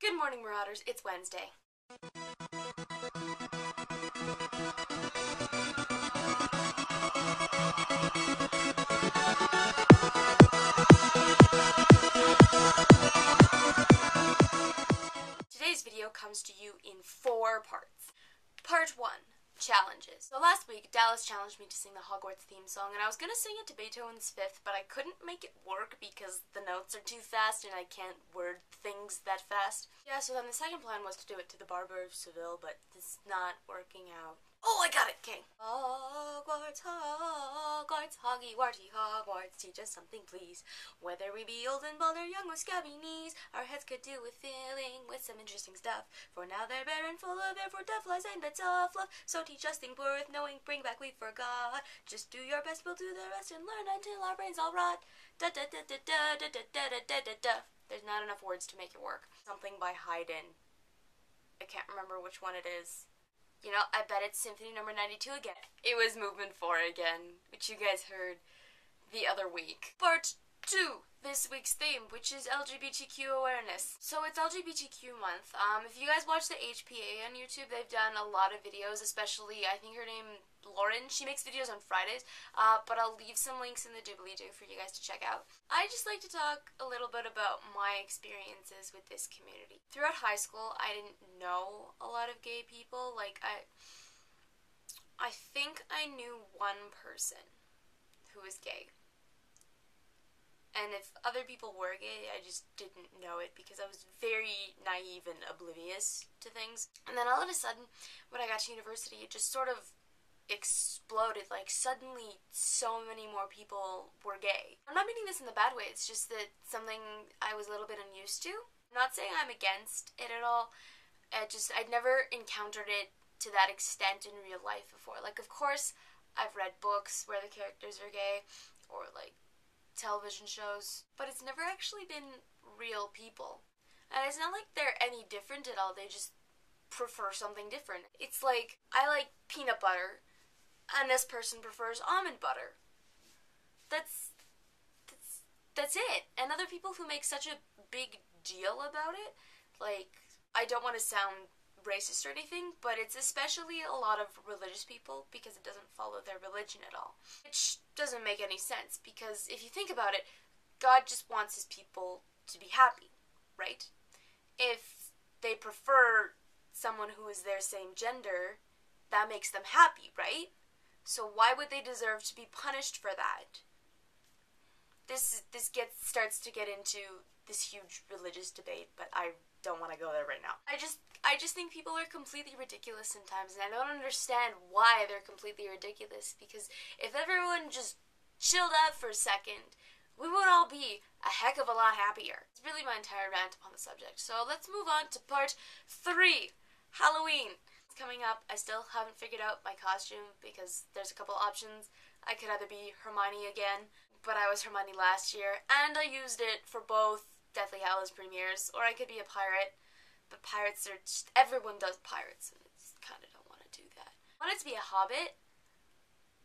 Good morning, Marauders. It's Wednesday. Today's video comes to you in 4 parts. Part 1. Challenges. So last week, Dallas challenged me to sing the Hogwarts theme song, and I was going to sing it to Beethoven's Fifth, but I couldn't make it work because the notes are too fast and I can't word things that fast. Yeah, so then the second plan was to do it to the Barber of Seville, but it's not working out. Oh, I got it! Okay. Hogwarts, Hogwarts, Hoggy, Warty, Hogwarts, teach us something, please. Whether we be old and bald or young with scabby knees, our heads could do with filling with some interesting stuff. For now they're bare and full of therefore death lies and bits of fluff. So teach us things worth knowing, bring back we forgot. Just do your best, we'll do the rest and learn until our brains all rot. Da da da da da da da da da da da. There's not enough words to make it work. Something by Haydn. I can't remember which one it is. You know, I bet it's Symphony number 92 again. It was Movement 4 again, which you guys heard the other week. Part 2, this week's theme, which is LGBTQ awareness. So it's LGBTQ month. If you guys watch the HPA on YouTube, they've done a lot of videos, especially, I think her name, Lauren. She makes videos on Fridays, but I'll leave some links in the doobly-doo for you guys to check out. I just like to talk a little bit about my experiences with this community. Throughout high school, I didn't know a lot of gay people. Like, I think I knew one person who was gay. And if other people were gay, I just didn't know it because I was very naive and oblivious to things. And then all of a sudden, when I got to university, it just sort of exploded. Like, suddenly so many more people were gay. I'm not meaning this in the bad way, it's just that something I was a little bit unused to. I'm not saying I'm against it at all. I'd never encountered it to that extent in real life before. Like, of course, I've read books where the characters are gay, or like television shows, but it's never actually been real people. And it's not like they're any different at all, they just prefer something different. It's like, I like peanut butter, and this person prefers almond butter. That's it. And other people who make such a big deal about it, like, I don't want to sound racist or anything, but it's especially a lot of religious people because it doesn't follow their religion at all. Which doesn't make any sense because if you think about it, God just wants his people to be happy, right? If they prefer someone who is their same gender, that makes them happy, right? So why would they deserve to be punished for that? This starts to get into this huge religious debate, but I don't want to go there right now. I just think people are completely ridiculous sometimes, and I don't understand why they're completely ridiculous, because if everyone just chilled out for a second, we would all be a heck of a lot happier. It's really my entire rant upon the subject. So let's move on to part 3, Halloween. It's coming up. I still haven't figured out my costume because there's a couple options. I could either be Hermione again, but I was Hermione last year, and I used it for both Deathly Hallows premieres, or I could be a pirate, but pirates are just, everyone does pirates, and I just kind of don't want to do that. I wanted to be a hobbit,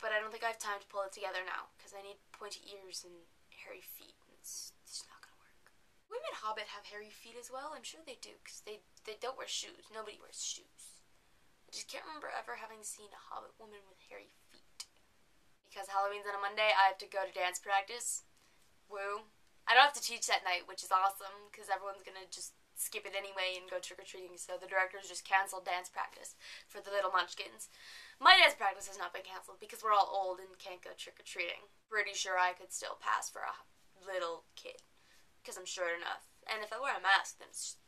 but I don't think I have time to pull it together now, because I need pointy ears and hairy feet, and it's just not gonna work. Women hobbit have hairy feet as well, I'm sure they do, because they don't wear shoes. Nobody wears shoes. I just can't remember ever having seen a hobbit woman with hairy feet. Because Halloween's on a Monday, I have to go to dance practice. Woo. I don't have to teach that night, which is awesome, because everyone's gonna just skip it anyway and go trick-or-treating, so the directors just canceled dance practice for the little munchkins. My dance practice has not been canceled, because we're all old and can't go trick-or-treating. Pretty sure I could still pass for a little kid, because I'm short enough. And if I wear a mask, then it's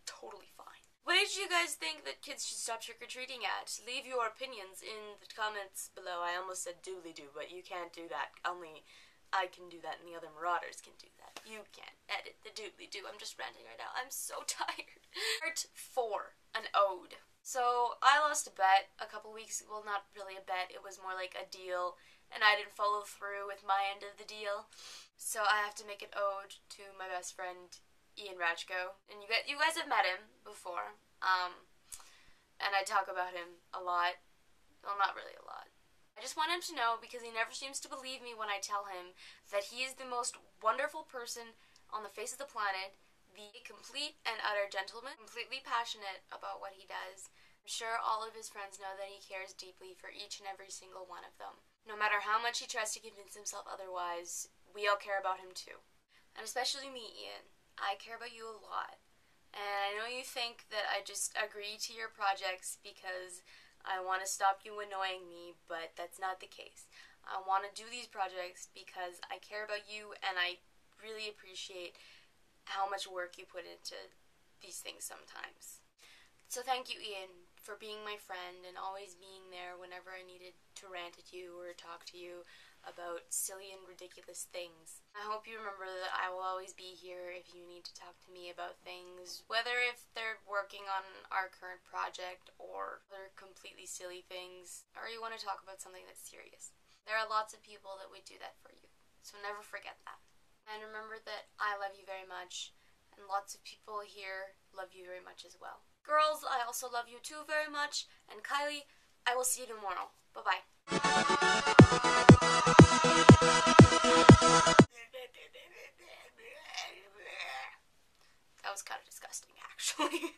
totally fine. What age do you guys think that kids should stop trick-or-treating at? Leave your opinions in the comments below. I almost said doobly-doo, but you can't do that. Only I can do that and the other Marauders can do that. You can't edit the doobly-doo. I'm just ranting right now. I'm so tired. Part 4, an ode. So I lost a bet a couple weeks, well, not really a bet, it was more like a deal, and I didn't follow through with my end of the deal. So I have to make an ode to my best friend, Ian Rachko. And you guys have met him before. And I talk about him a lot. Well, not really a lot. I just want him to know, because he never seems to believe me when I tell him, that he is the most wonderful person on the face of the planet, the complete and utter gentleman, completely passionate about what he does. I'm sure all of his friends know that he cares deeply for each and every single one of them. No matter how much he tries to convince himself otherwise, we all care about him too. And especially me, Ian. I care about you a lot. And I know you think that I just agree to your projects because I want to stop you annoying me, but that's not the case. I want to do these projects because I care about you and I really appreciate how much work you put into these things sometimes. So thank you, Ian, for being my friend and always being there whenever I needed to rant at you or talk to you about silly and ridiculous things. I hope you remember that I will always be here if you need to talk to me about things, whether if they're working on our current project or other completely silly things, or you want to talk about something that's serious. There are lots of people that would do that for you, so never forget that. And remember that I love you very much, and lots of people here love you very much as well. Girls, I also love you too very much, and Kylie, I will see you tomorrow. Bye-bye. That was kind of disgusting, actually.